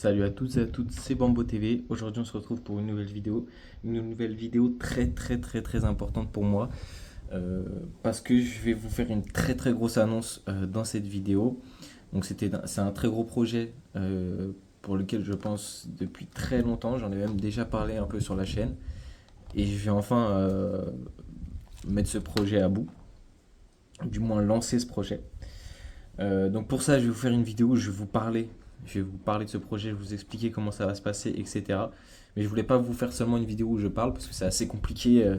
Salut à tous et à toutes, c'est Bambo TV. Aujourd'hui, on se retrouve pour une nouvelle vidéo très importante pour moi euh, parce que je vais vous faire une très grosse annonce dans cette vidéo. Donc c'est un très gros projet pour lequel je pense depuis très longtemps. J'en ai même déjà parlé un peu sur la chaîne et je vais enfin mettre ce projet à bout, du moins lancer ce projet. Donc pour ça, je vais vous faire une vidéo où je vais vous parler de ce projet, je vais vous expliquer comment ça va se passer, etc. Mais je voulais pas vous faire seulement une vidéo où je parle parce que c'est assez compliqué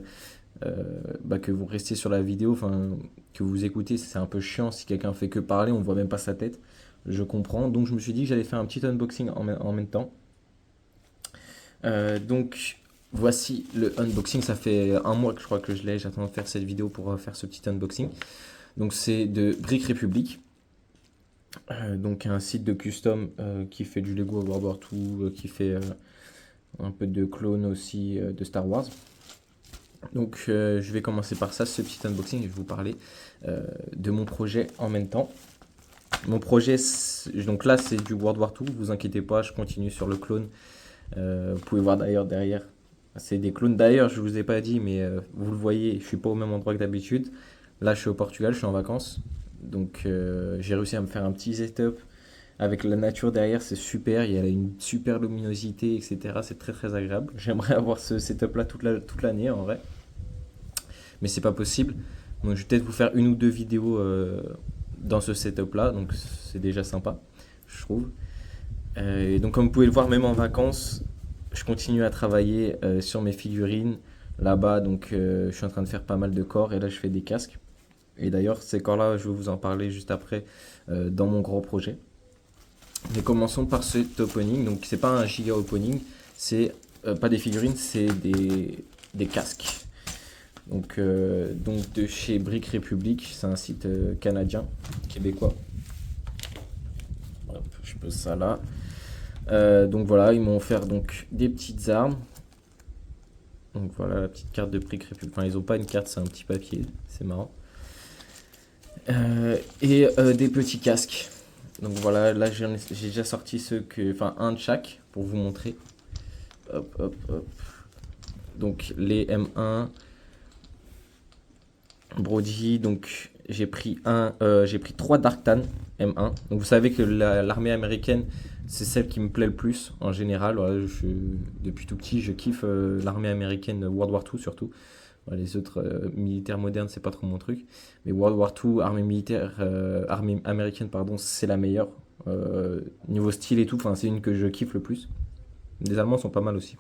que vous restiez sur la vidéo, enfin que vous écoutez, c'est un peu chiant si quelqu'un fait que parler, on voit même pas sa tête. Je comprends, donc je me suis dit que j'allais faire un petit unboxing en même temps. Donc voici le unboxing, ça fait un mois que je crois que je l'ai, j'attends de faire cette vidéo pour faire ce petit unboxing. Donc c'est de Brick Republic. Donc un site de custom qui fait du Lego World War II, qui fait un peu de clone aussi de Star Wars. Donc je vais commencer par ça, ce petit unboxing, et je vais vous parler de mon projet en même temps. Mon projet, donc là c'est du World War II, vous inquiétez pas, je continue sur le clone. Vous pouvez voir d'ailleurs derrière, c'est des clones. D'ailleurs, je vous ai pas dit, mais vous le voyez, je suis pas au même endroit que d'habitude. Là, je suis au Portugal, je suis en vacances. Donc j'ai réussi à me faire un petit setup avec la nature derrière, c'est super, il y a une super luminosité, etc. C'est très agréable. J'aimerais avoir ce setup là toute l'année en vrai, mais c'est pas possible. Donc je vais peut-être vous faire une ou deux vidéos dans ce setup là, donc c'est déjà sympa, je trouve. Et donc comme vous pouvez le voir, même en vacances, je continue à travailler sur mes figurines. Là-bas, donc je suis en train de faire pas mal de corps et là je fais des casques. Et d'ailleurs, ces corps-là, je vais vous en parler juste après dans mon gros projet. Mais commençons par cet opening. Donc c'est pas un giga opening, c'est pas des figurines, c'est des casques. Donc de chez Brick Republic, c'est un site canadien, québécois. Hop, je pose ça là. Donc voilà, ils m'ont offert donc des petites armes. Donc voilà la petite carte de Brick Republic. Enfin, ils ont pas une carte, c'est un petit papier, c'est marrant. Des petits casques. Donc voilà, là j'ai déjà sorti enfin un de chaque pour vous montrer. Hop. Donc les M1 Brody, donc j'ai pris 3 Darktan M1. Donc vous savez que l'armée américaine, c'est celle qui me plaît le plus en général. Voilà, depuis tout petit, je kiffe l'armée américaine World War II surtout. Voilà, les autres militaires modernes, c'est pas trop mon truc. Mais World War II, armée américaine, pardon, c'est la meilleure. Niveau style et tout, enfin, c'est une que je kiffe le plus. Les Allemands sont pas mal aussi.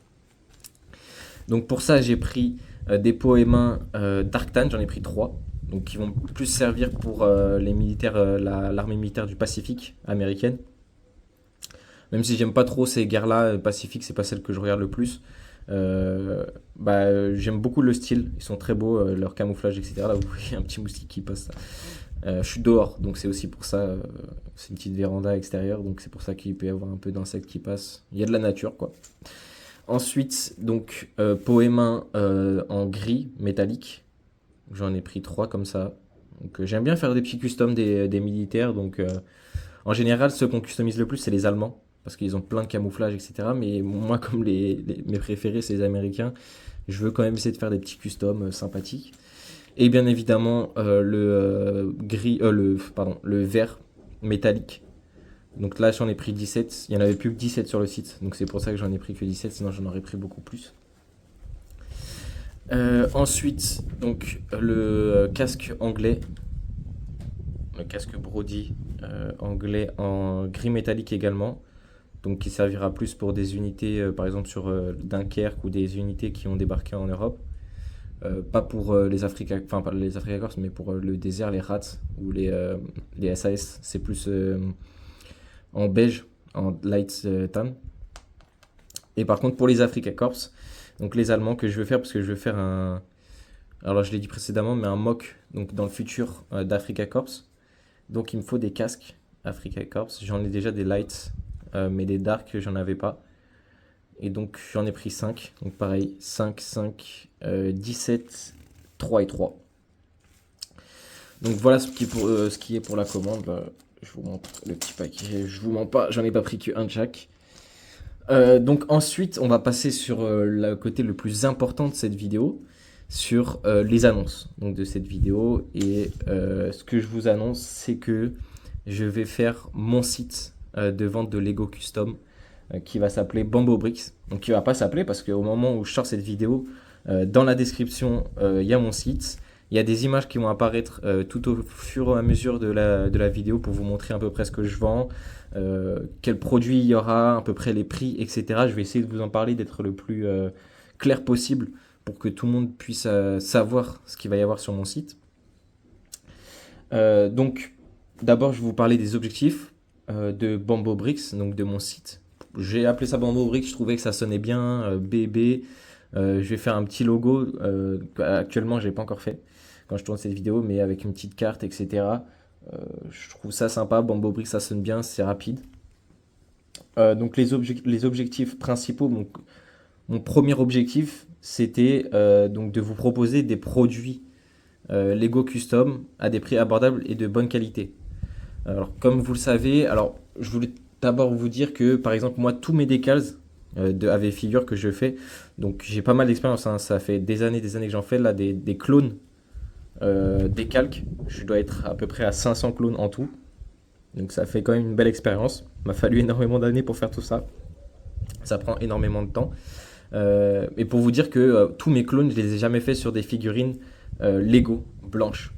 Donc pour ça, j'ai pris des pots et mains Darktan, j'en ai pris 3. Donc qui vont plus servir pour les militaires, l'armée militaire du Pacifique américaine. Même si j'aime pas trop ces guerres-là, Pacifique, c'est pas celle que je regarde le plus. J'aime beaucoup le style, ils sont très beaux, leur camouflage, etc. Là, vous voyez un petit moustique qui passe. Je suis dehors, donc c'est aussi pour ça. C'est une petite véranda extérieure, donc c'est pour ça qu'il peut y avoir un peu d'insectes qui passent. Il y a de la nature, quoi. Ensuite, donc, Poémin en gris métallique. J'en ai pris 3 comme ça. Donc, j'aime bien faire des petits customs des militaires. Donc, en général, ceux qu'on customise le plus, c'est les Allemands. Parce qu'ils ont plein de camouflage, etc. Mais moi, comme mes préférés, c'est les Américains, je veux quand même essayer de faire des petits customs sympathiques. Et bien évidemment, le vert métallique. Donc là, j'en ai pris 17. Il n'y en avait plus que 17 sur le site. Donc c'est pour ça que j'en ai pris que 17. Sinon, j'en aurais pris beaucoup plus. Ensuite, donc le casque anglais. Le casque Brody anglais en gris métallique également. Donc qui servira plus pour des unités, par exemple sur Dunkerque ou des unités qui ont débarqué en Europe. Pas pour enfin pas les Africa Corps, mais pour le désert, les RATS ou les SAS. C'est plus en beige, en light tan. Et par contre, pour les Africa Corps, donc les Allemands que je veux faire, parce que je veux faire un. Alors, je l'ai dit précédemment, mais un mock, donc dans le futur d'Africa Corps. Donc, il me faut des casques Africa Corps. J'en ai déjà des lights, mais des dark, j'en avais pas. Et donc, j'en ai pris 5. Donc, pareil, 5, 17, 3 et 3. Donc, voilà ce qui est pour la commande. Là, je vous montre le petit paquet. Je vous mens pas, j'en ai pas pris qu'un de chaque. Donc ensuite, on va passer sur le côté le plus important de cette vidéo, sur les annonces donc, de cette vidéo. Et ce que je vous annonce, c'est que je vais faire mon site de vente de Lego Custom qui va s'appeler Bambo Bricks. Donc qui va pas s'appeler parce qu'au moment où je sors cette vidéo, dans la description, il y a mon site. Il y a des images qui vont apparaître tout au fur et à mesure de la vidéo pour vous montrer à peu près ce que je vends, quels produits il y aura, à peu près les prix, etc. Je vais essayer de vous en parler, d'être le plus clair possible pour que tout le monde puisse savoir ce qu'il va y avoir sur mon site. Donc, d'abord, je vais vous parler des objectifs de Bambo Bricks, donc de mon site. J'ai appelé ça Bambo Bricks, je trouvais que ça sonnait bien, BB. Je vais faire un petit logo qu'actuellement, je n'ai pas encore fait quand je tourne cette vidéo, mais avec une petite carte, etc. Je trouve ça sympa, Bambo Bricks, ça sonne bien, c'est rapide. Donc les objectifs principaux, mon premier objectif, c'était donc de vous proposer des produits Lego Custom à des prix abordables et de bonne qualité. Alors, comme vous le savez, alors je voulais d'abord vous dire que, par exemple, moi, tous mes décals avec figure que je fais, donc j'ai pas mal d'expérience, hein, ça fait des années que j'en fais, là, des clones des calques. Je dois être à peu près à 500 clones en tout. Donc ça fait quand même une belle expérience. Il m'a fallu énormément d'années pour faire tout ça. Ça prend énormément de temps. Et pour vous dire que tous mes clones, je les ai jamais fait sur des figurines Lego blanches.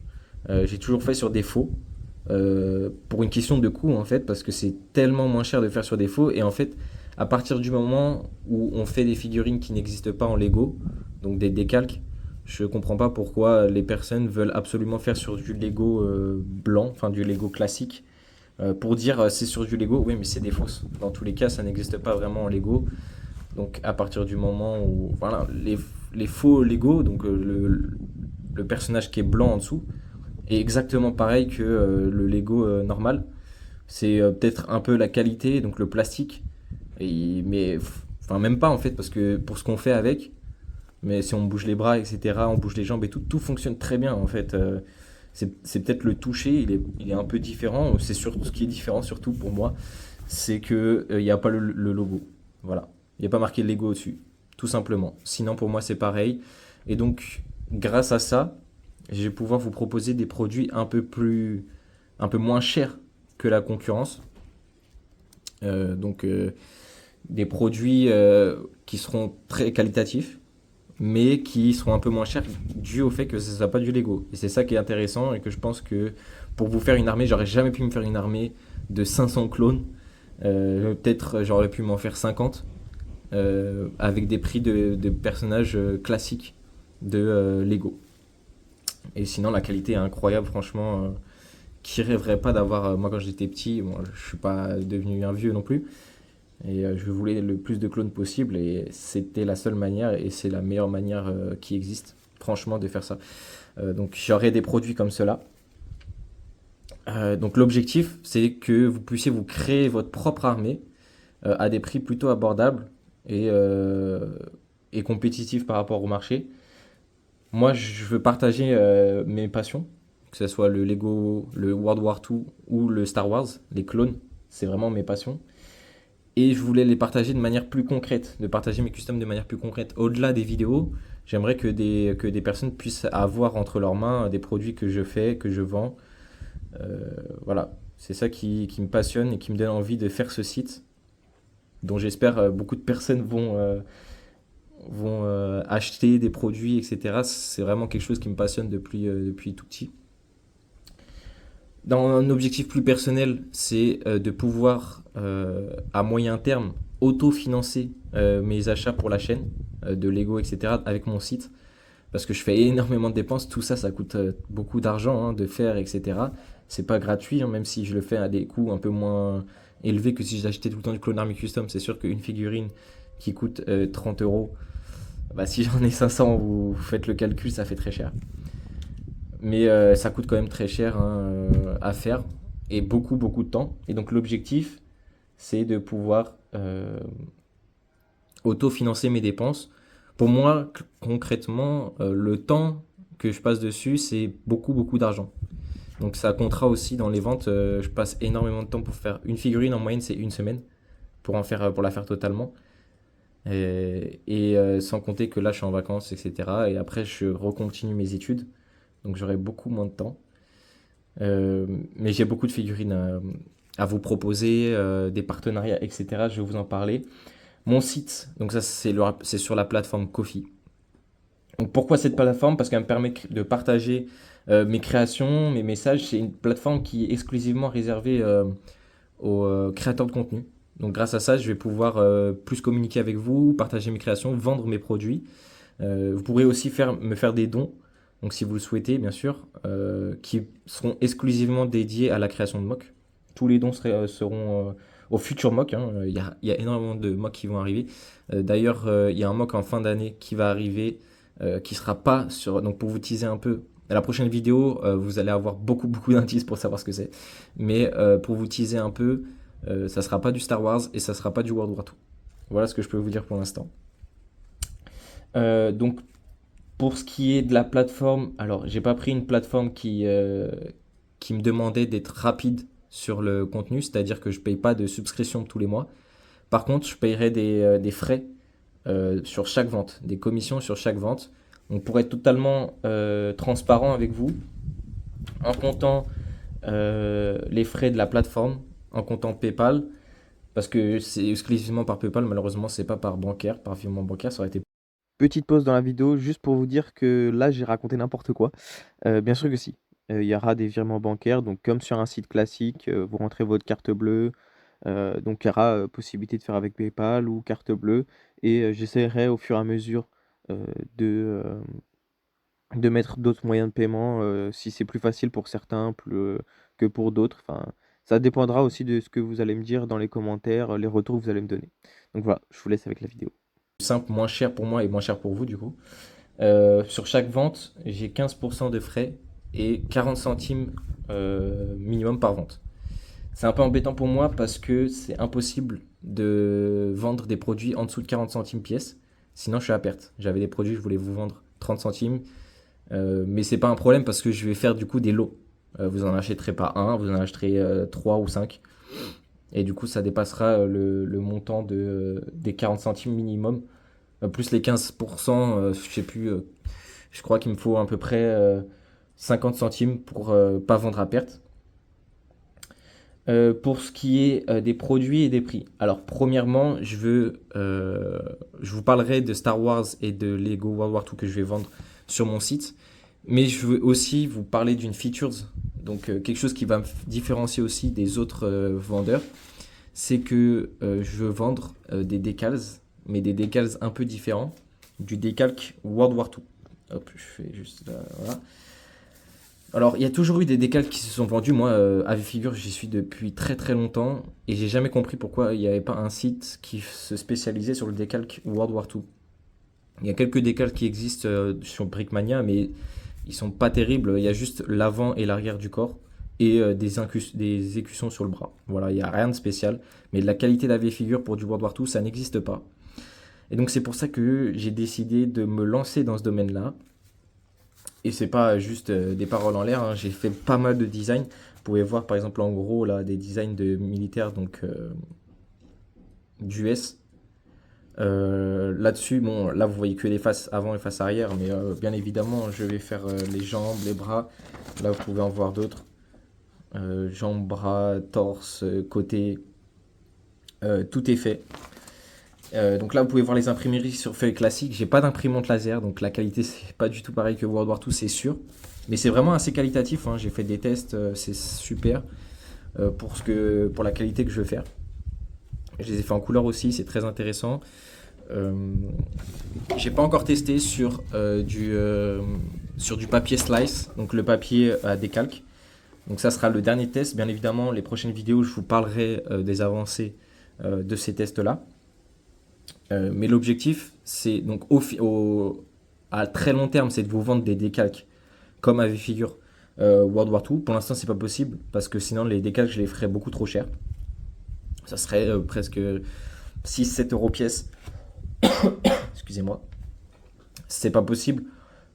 J'ai toujours fait sur des faux. Pour une question de coût en fait, parce que c'est tellement moins cher de faire sur des faux. Et en fait, à partir du moment où on fait des figurines qui n'existent pas en Lego, donc des décalques, je comprends pas pourquoi les personnes veulent absolument faire sur du Lego blanc, enfin du Lego classique, pour dire c'est sur du Lego, oui mais c'est des fausses. Dans tous les cas, ça n'existe pas vraiment en Lego. Donc à partir du moment où voilà, les faux Lego, donc le personnage qui est blanc en dessous, est exactement pareil que le Lego normal. C'est peut-être un peu la qualité, donc le plastique, mais enfin même pas en fait, parce que pour ce qu'on fait avec, mais si on bouge les bras, etc., on bouge les jambes et tout fonctionne très bien en fait. C'est peut-être le toucher, il est un peu différent. C'est surtout ce qui est différent, surtout pour moi, c'est que il n'y a pas le logo. Voilà. Il n'y a pas marqué Lego au-dessus, tout simplement. Sinon, pour moi, c'est pareil. Et donc, grâce à ça, je vais pouvoir vous proposer des produits un peu moins chers que la concurrence. Donc, des produits qui seront très qualitatifs, mais qui seront un peu moins chers dû au fait que ce ne soit pas du Lego. Et c'est ça qui est intéressant et que je pense que pour vous faire une armée, j'aurais jamais pu me faire une armée de 500 clones. Peut-être j'aurais pu m'en faire 50 avec des prix de personnages classiques de Lego. Et sinon, la qualité est incroyable, franchement. Qui rêverait pas d'avoir. Moi, quand j'étais petit, bon, je suis pas devenu un vieux non plus. Et je voulais le plus de clones possible. Et c'était la seule manière, et c'est la meilleure manière qui existe, franchement, de faire ça. Donc, j'aurai des produits comme cela. Donc, l'objectif, c'est que vous puissiez vous créer votre propre armée à des prix plutôt abordables et, euh, et compétitifs par rapport au marché. Moi, je veux partager mes passions, que ce soit le Lego, le World War II ou le Star Wars, les clones, c'est vraiment mes passions. Et je voulais les partager de manière plus concrète, de partager mes customs de manière plus concrète. Au-delà des vidéos, j'aimerais que des personnes puissent avoir entre leurs mains des produits que je fais, que je vends. Voilà, c'est ça qui me passionne et qui me donne envie de faire ce site, dont j'espère beaucoup de personnes vont acheter des produits, etc. C'est vraiment quelque chose qui me passionne depuis tout petit. Dans un objectif plus personnel, c'est de pouvoir, à moyen terme, autofinancer mes achats pour la chaîne de Lego, etc. avec mon site. Parce que je fais énormément de dépenses, tout ça, ça coûte beaucoup d'argent de faire, etc. C'est pas gratuit, hein, même si je le fais à des coûts un peu moins élevés que si j'achetais tout le temps du Clone Army Custom. C'est sûr qu'une figurine qui coûte 30 euros, bah, si j'en ai 500, vous faites le calcul, ça fait très cher. Mais ça coûte quand même très cher hein, à faire et beaucoup de temps. Et donc l'objectif, c'est de pouvoir autofinancer mes dépenses. Pour moi, concrètement, le temps que je passe dessus, c'est beaucoup d'argent. Donc ça comptera aussi dans les ventes. Je passe énormément de temps pour faire une figurine. En moyenne, c'est une semaine. pour la faire totalement. Sans compter que là, je suis en vacances, etc. Et après, je recontinue mes études. Donc, j'aurai beaucoup moins de temps. Mais j'ai beaucoup de figurines à vous proposer, des partenariats, etc. Je vais vous en parler. Mon site, donc ça, c'est sur la plateforme Ko-fi. Donc, pourquoi cette plateforme? Parce qu'elle me permet de partager mes créations, mes messages. C'est une plateforme qui est exclusivement réservée aux créateurs de contenu. Donc grâce à ça, je vais pouvoir plus communiquer avec vous, partager mes créations, vendre mes produits. Vous pourrez aussi me faire des dons, donc si vous le souhaitez, bien sûr, qui seront exclusivement dédiés à la création de mocks. Tous les dons seront au futur mock, hein. Il y a énormément de mocks qui vont arriver. D'ailleurs, il y a un mock en fin d'année qui va arriver, qui sera pas sur. Donc pour vous teaser un peu, à la prochaine vidéo, vous allez avoir beaucoup d'indices pour savoir ce que c'est. Mais pour vous teaser un peu, ça sera pas du Star Wars et ça sera pas du World War II. Voilà ce que je peux vous dire pour l'instant. Donc pour ce qui est de la plateforme, alors j'ai pas pris une plateforme qui me demandait d'être rapide sur le contenu, c'est-à-dire que je paye pas de subscription tous les mois. Par contre, je payerai des frais sur chaque vente, des commissions sur chaque vente. Donc pour être totalement transparent avec vous, en comptant les frais de la plateforme, en comptant PayPal, parce que c'est exclusivement par PayPal, malheureusement c'est pas par bancaire, par virement bancaire, ça aurait été. Petite pause dans la vidéo juste pour vous dire que là j'ai raconté n'importe quoi. Bien sûr que si. Il y aura des virements bancaires, donc comme sur un site classique, vous rentrez votre carte bleue, donc il y aura possibilité de faire avec PayPal ou carte bleue, et j'essaierai au fur et à mesure euh, de, euh, de mettre d'autres moyens de paiement si c'est plus facile pour certains que pour d'autres. Enfin, ça dépendra aussi de ce que vous allez me dire dans les commentaires, les retours que vous allez me donner. Donc voilà, je vous laisse avec la vidéo. Simple, moins cher pour moi et moins cher pour vous du coup. Sur chaque vente, j'ai 15% de frais et 40 centimes minimum par vente. C'est un peu embêtant pour moi parce que c'est impossible de vendre des produits en dessous de 40 centimes pièce. Sinon, je suis à perte. J'avais des produits, je voulais vous vendre 30 centimes. Mais c'est pas un problème parce que je vais faire du coup des lots. Vous en achèterez pas un, vous en achèterez 3 ou 5. Et du coup, ça dépassera le montant des 40 centimes minimum. Plus les 15%, je sais plus, je crois qu'il me faut à peu près 50 centimes pour pas vendre à perte. Pour ce qui est des produits et des prix. Alors, premièrement, je vous parlerai de Star Wars et de Lego World War II que je vais vendre sur mon site. Mais je veux aussi vous parler d'une features, donc quelque chose qui va me différencier aussi des autres vendeurs. C'est que je veux vendre des décals, mais des décals un peu différents, du décalque World War II. Hop, je fais juste là, voilà. Alors, il y a toujours eu des décals qui se sont vendus. Moi, avec Figure, j'y suis depuis très longtemps et j'ai jamais compris pourquoi il n'y avait pas un site qui se spécialisait sur le décalque World War II. Il y a quelques décals qui existent sur Brickmania, mais ils sont pas terribles. Il y a juste l'avant et l'arrière du corps et des écussons sur le bras. Voilà, il n'y a rien de spécial. Mais la qualité de la vieille figure pour du World War II, ça n'existe pas. Et donc, c'est pour ça que j'ai décidé de me lancer dans ce domaine-là. Et c'est pas juste des paroles en l'air, hein. J'ai fait pas mal de designs. Vous pouvez voir par exemple en gros là des designs de militaires donc d'US. Là-dessus, bon, là vous voyez que les faces avant et face arrière, mais bien évidemment je vais faire les jambes, les bras. Là vous pouvez en voir d'autres. Jambes, bras, torse, côté, tout est fait. Donc là vous pouvez voir les imprimeries sur feuille classique. J'ai pas d'imprimante laser, donc la qualité c'est pas du tout pareil que World War II, c'est sûr. Mais c'est vraiment assez qualitatif, hein. J'ai fait des tests, c'est super pour la qualité que je veux faire. Je les ai fait en couleur aussi, c'est très intéressant. Euh, j'ai pas encore testé sur du papier slice, donc le papier à décalque. Donc ça sera le dernier test. Bien évidemment, les prochaines vidéos, je vous parlerai des avancées de ces tests-là. Mais l'objectif, c'est donc à très long terme, c'est de vous vendre des décalques comme avec figure World War II. Pour l'instant, c'est pas possible parce que sinon, les décalques, je les ferais beaucoup trop cher. Ça serait presque 6-7 euros pièce. Excusez-moi. C'est pas possible.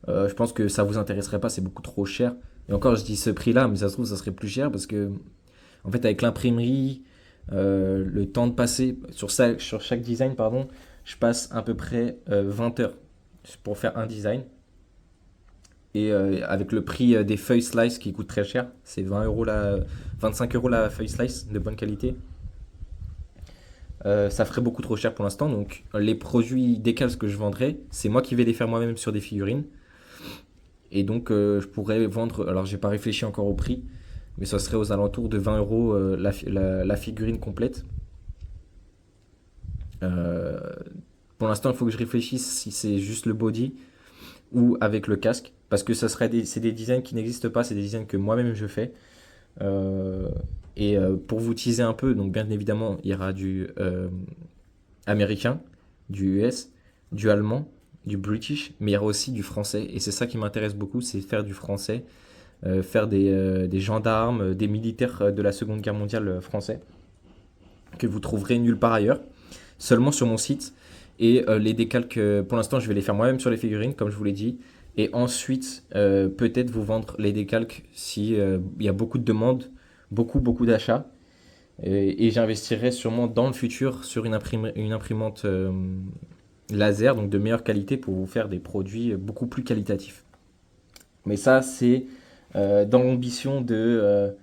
Je pense que ça vous intéresserait pas, c'est beaucoup trop cher. Et encore, je dis ce prix-là, mais ça se trouve, ça serait plus cher parce que, en fait, avec l'imprimerie, Le temps de passer sur chaque design, pardon, je passe à peu près 20 heures pour faire un design. Et avec le prix des feuilles slice qui coûte très cher, c'est 25 euros la feuille slice de bonne qualité. Ça ferait beaucoup trop cher pour l'instant. Donc les produits décals que je vendrais, c'est moi qui vais les faire moi-même sur des figurines. Et donc je pourrais vendre, alors j'ai pas réfléchi encore au prix, mais ça serait aux alentours de 20 euros la figurine complète. Euh, pour l'instant, il faut que je réfléchisse si c'est juste le body ou avec le casque. Parce que c'est des designs qui n'existent pas, c'est des designs que moi-même je fais. Euh, pour vous teaser un peu, donc bien évidemment, il y aura du américain, du US, du allemand, du british, mais il y aura aussi du français. Et c'est ça qui m'intéresse beaucoup, c'est faire du français, faire des gendarmes, des militaires de la Seconde Guerre mondiale français, que vous trouverez nulle part ailleurs, seulement sur mon site. Et les décalques, pour l'instant, je vais les faire moi-même sur les figurines, comme je vous l'ai dit. Et ensuite, peut-être vous vendre les décalques si il y a beaucoup de demandes, beaucoup d'achats. Et j'investirai sûrement dans le futur sur une imprimante laser, donc de meilleure qualité, pour vous faire des produits beaucoup plus qualitatifs. Mais ça, c'est dans l'ambition de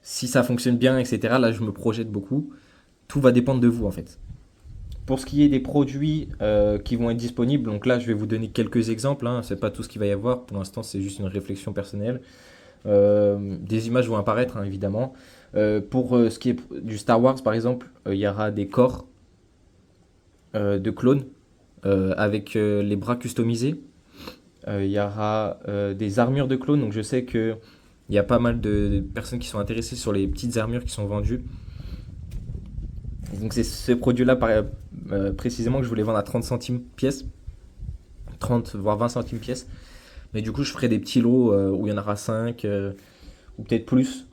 si ça fonctionne bien, etc. Là, je me projette beaucoup. Tout va dépendre de vous, en fait. Pour ce qui est des produits qui vont être disponibles, donc là, je vais vous donner quelques exemples. Hein, c'est pas tout ce qu'il va y avoir. Pour l'instant, c'est juste une réflexion personnelle. Des images vont apparaître, hein, évidemment. Pour ce qui est du Star Wars, par exemple, il y aura des corps de clones avec les bras customisés. Il y aura des armures de clones. Donc je sais que il y a pas mal de personnes qui sont intéressées sur les petites armures qui sont vendues. Donc c'est ce produit-là précisément que je voulais vendre à 30 centimes pièce. 30 voire 20 centimes pièce. Mais du coup je ferai des petits lots où il y en aura 5 ou peut-être plus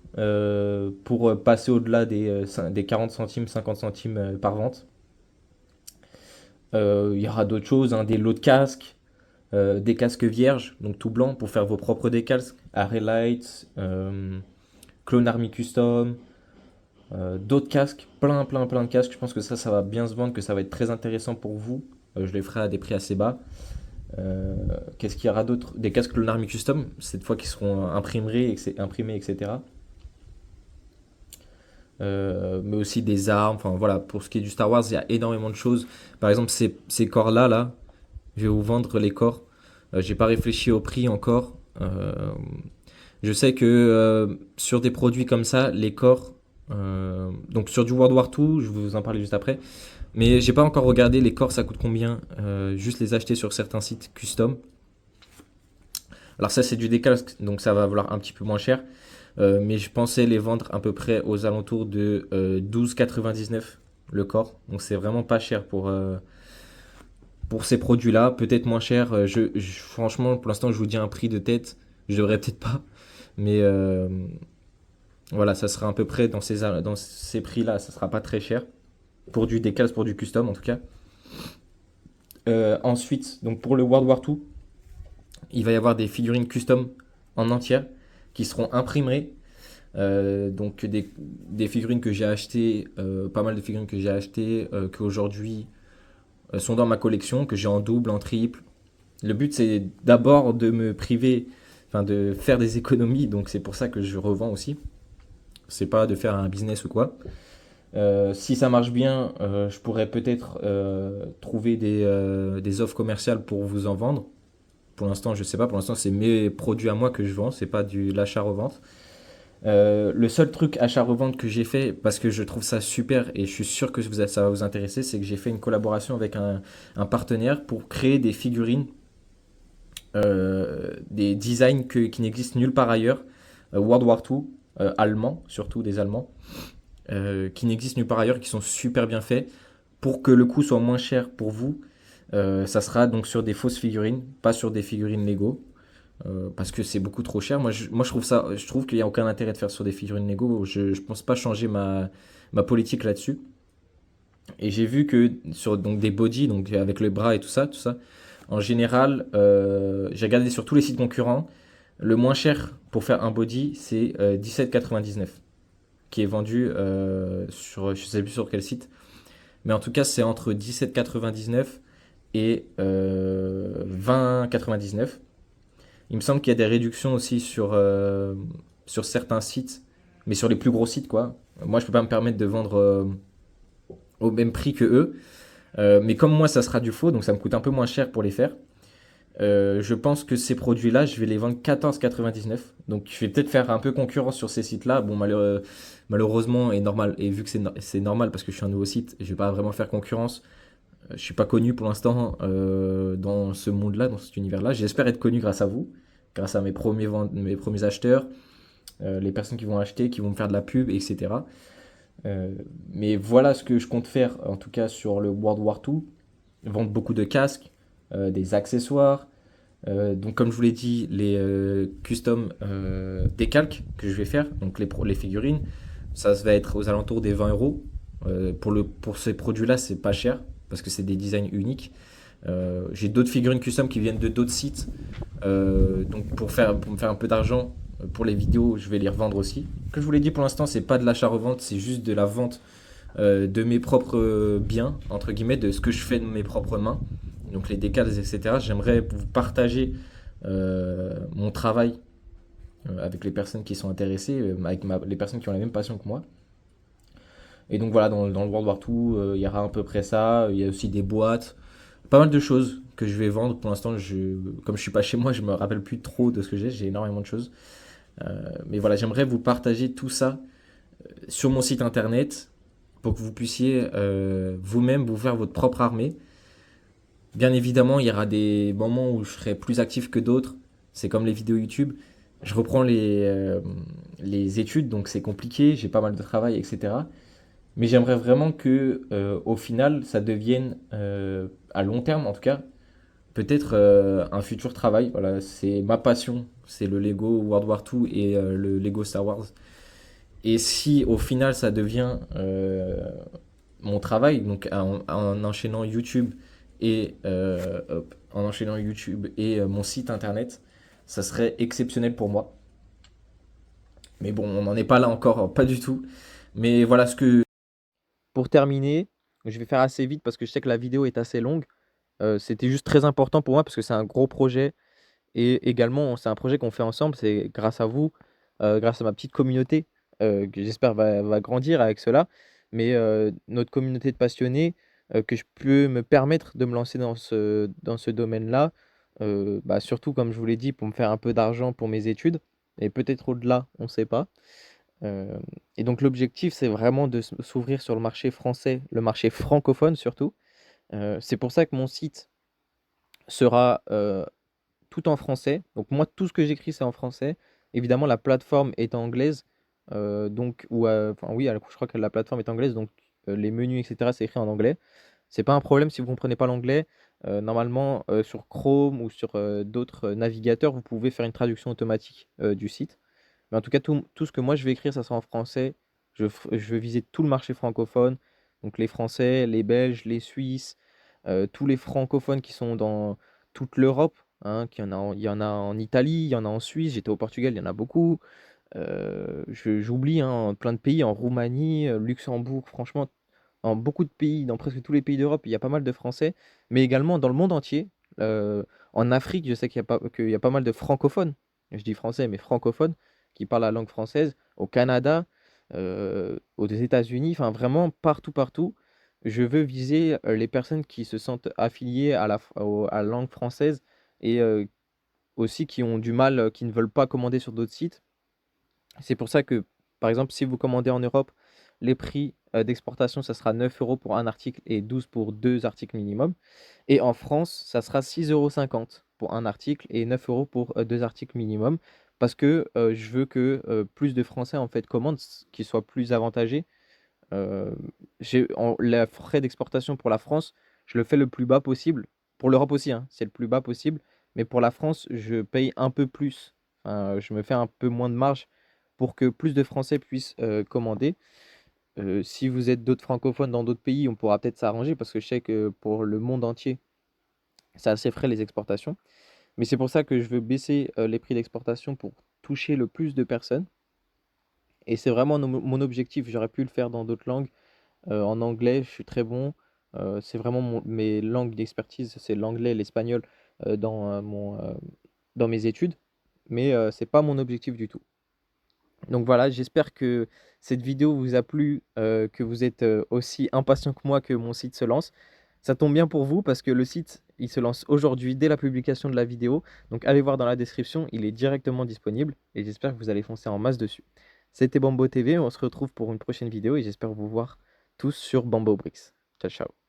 pour passer au-delà des 40 centimes, 50 centimes par vente. Il y aura d'autres choses, hein, des lots de casques, des casques vierges, donc tout blanc, pour faire vos propres décals, Array Light, Clone Army Custom, d'autres casques, plein de casques. Je pense que ça va bien se vendre, que ça va être très intéressant pour vous. Je les ferai à des prix assez bas. Qu'est-ce qu'il y aura d'autre? Des casques Clone Army Custom, cette fois qui seront imprimés, etc. Mais aussi des armes. Enfin voilà, pour ce qui est du Star Wars, il y a énormément de choses. Par exemple, ces corps-là, là, je vais vous vendre les corps. J'ai pas réfléchi au prix encore. Je sais que sur des produits comme ça, les corps, donc sur du World War 2, je vais vous en parler juste après. Mais j'ai pas encore regardé les corps, ça coûte combien. Juste les acheter sur certains sites custom. Alors ça c'est du décal, donc ça va valoir un petit peu moins cher. Mais je pensais les vendre à peu près aux alentours de 12,99 le corps. Donc c'est vraiment pas cher pour ces produits-là. Peut-être moins cher. Franchement, pour l'instant, je vous dis un prix de tête. Je devrais peut-être pas. Mais voilà, ça sera à peu près dans ces prix-là. Ça sera pas très cher. Pour du décal, pour du custom en tout cas. Ensuite, donc pour le World War 2, il va y avoir des figurines custom en entière qui seront imprimées. Donc des figurines que j'ai achetées, pas mal de figurines que j'ai achetées, qu'aujourd'hui sont dans ma collection, que j'ai en double, en triple. Le but c'est d'abord de me priver, enfin de faire des économies, donc c'est pour ça que je revends aussi. C'est pas de faire un business ou quoi. Si ça marche bien, je pourrais peut-être trouver des offres commerciales pour vous en vendre. Pour l'instant, je sais pas. Pour l'instant, c'est mes produits à moi que je vends. C'est pas de l'achat-revente. Le seul truc achat-revente que j'ai fait, parce que je trouve ça super et je suis sûr que ça va vous intéresser, c'est que j'ai fait une collaboration avec un partenaire pour créer des figurines, des designs qui n'existent nulle part ailleurs. World War 2, allemands, surtout des Allemands, qui n'existent nulle part ailleurs, qui sont super bien faits. Pour que le coût soit moins cher pour vous, ça sera donc sur des fausses figurines, pas sur des figurines Lego. Parce que c'est beaucoup trop cher. Je trouve qu'il n'y a aucun intérêt de faire sur des figurines Lego. Je pense pas changer ma politique là-dessus. Et j'ai vu que sur donc, des body, donc avec le bras et tout ça, en général, j'ai regardé sur tous les sites concurrents. Le moins cher pour faire un body, c'est 17,99. qui est vendu sur, je sais plus sur quel site, mais en tout cas, c'est entre 17,99 et 20,99. Il me semble qu'il y a des réductions aussi sur certains sites, mais sur les plus gros sites, quoi. Moi, je peux pas me permettre de vendre au même prix que eux. Mais comme moi, ça sera du faux, donc ça me coûte un peu moins cher pour les faire. Je pense que ces produits-là, je vais les vendre 14,99. Donc je vais peut-être faire un peu concurrence sur ces sites-là. Bon, malheureusement, et normal, et vu que c'est normal parce que je suis un nouveau site, je vais pas vraiment faire concurrence. Je suis pas connu pour l'instant dans ce monde-là, dans cet univers-là. J'espère être connu grâce à vous, grâce à mes premiers acheteurs, les personnes qui vont acheter, qui vont me faire de la pub, etc. Euh, mais voilà ce que je compte faire, en tout cas sur le World War 2. Vendre beaucoup de casques, des accessoires. Donc comme je vous l'ai dit, les custom décalques que je vais faire, donc les figurines, ça va être aux alentours des 20 euros. Pour ces produits-là, c'est pas cher parce que c'est des designs uniques. J'ai d'autres figurines custom qui viennent de d'autres sites. Donc pour me faire un peu d'argent pour les vidéos, je vais les revendre aussi. Comme je vous l'ai dit, pour l'instant, c'est pas de l'achat-revente, c'est juste de la vente de mes propres biens, entre guillemets, de ce que je fais de mes propres mains, donc les décals, etc. J'aimerais vous partager mon travail avec les personnes qui sont intéressées, avec les personnes qui ont la même passion que moi. Et donc voilà, dans le World War 2, il y aura à peu près ça. Il y a aussi des boîtes, pas mal de choses que je vais vendre. Pour l'instant, comme je suis pas chez moi, je me rappelle plus trop de ce que j'ai énormément de choses. Mais voilà, j'aimerais vous partager tout ça sur mon site internet pour que vous puissiez vous-même vous faire votre propre armée. Bien évidemment, il y aura des moments où je serai plus actif que d'autres. C'est comme les vidéos YouTube. Je reprends les études, donc c'est compliqué, j'ai pas mal de travail, etc. Mais j'aimerais vraiment que, au final, ça devienne, à long terme en tout cas, peut-être un futur travail. Voilà, c'est ma passion, c'est le Lego World War 2 et le Lego Star Wars. Et si au final ça devient mon travail, donc en enchaînant YouTube en enchaînant YouTube et mon site internet, ça serait exceptionnel pour moi. Mais bon, on n'en est pas là encore, pas du tout. Mais voilà ce que. Pour terminer, je vais faire assez vite parce que je sais que la vidéo est assez longue. C'était juste très important pour moi parce que c'est un gros projet et également c'est un projet qu'on fait ensemble. C'est grâce à vous, grâce à ma petite communauté que j'espère va grandir avec cela. Mais notre communauté de passionnés, que je peux me permettre de me lancer dans ce domaine-là, bah, surtout comme je vous l'ai dit, pour me faire un peu d'argent pour mes études et peut-être au-delà, on ne sait pas. Euh, et donc l'objectif, c'est vraiment de s'ouvrir sur le marché français, le marché francophone surtout. C'est pour ça que mon site sera tout en français. Donc moi, tout ce que j'écris, c'est en français. Évidemment, la plateforme est anglaise. Donc, enfin oui, je crois que la plateforme est anglaise, donc les menus, etc., c'est écrit en anglais. C'est pas un problème si vous ne comprenez pas l'anglais. Normalement, sur Chrome ou sur d'autres navigateurs, vous pouvez faire une traduction automatique du site. Mais en tout cas, tout ce que moi je vais écrire, ça sera en français. Je vais viser tout le marché francophone, donc les Français, les Belges, les Suisses, tous les francophones qui sont dans toute l'Europe, hein, il y en a en Italie, il y en a en Suisse, j'étais au Portugal, il y en a beaucoup. J'oublie hein, plein de pays, en Roumanie, Luxembourg, franchement, dans beaucoup de pays, dans presque tous les pays d'Europe, il y a pas mal de Français, mais également dans le monde entier. Euh, En Afrique, je sais qu'il y a pas mal de francophones, je dis français, mais francophones, qui parlent la langue française, au Canada, aux États-Unis, enfin vraiment partout, partout. Je veux viser les personnes qui se sentent affiliées à la langue française et aussi qui ont du mal, qui ne veulent pas commander sur d'autres sites. C'est pour ça que, par exemple, si vous commandez en Europe, les prix d'exportation, ça sera 9 euros pour un article et 12 pour deux articles minimum. Et en France, ça sera 6,50 € pour un article et 9 euros pour deux articles minimum. Parce que je veux que plus de Français en fait commandent, qu'ils soient plus avantagés. Euh, la frais d'exportation pour la France, je le fais le plus bas possible. Pour l'Europe aussi, hein, c'est le plus bas possible. Mais pour la France, je paye un peu plus. Enfin, je me fais un peu moins de marge pour que plus de Français puissent commander. Si vous êtes d'autres francophones dans d'autres pays, on pourra peut-être s'arranger parce que je sais que pour le monde entier, c'est assez frais les exportations. Mais c'est pour ça que je veux baisser les prix d'exportation pour toucher le plus de personnes. Et c'est vraiment mon objectif. J'aurais pu le faire dans d'autres langues. En anglais, je suis très bon. C'est vraiment mes langues d'expertise, c'est l'anglais et l'espagnol dans mes études. Mais c'est pas mon objectif du tout. Donc voilà, j'espère que cette vidéo vous a plu, que vous êtes aussi impatient que moi que mon site se lance. Ça tombe bien pour vous parce que le site, il se lance aujourd'hui dès la publication de la vidéo. Donc allez voir dans la description, il est directement disponible et j'espère que vous allez foncer en masse dessus. C'était Bambo TV, on se retrouve pour une prochaine vidéo et j'espère vous voir tous sur Bambo Bricks. Ciao, ciao.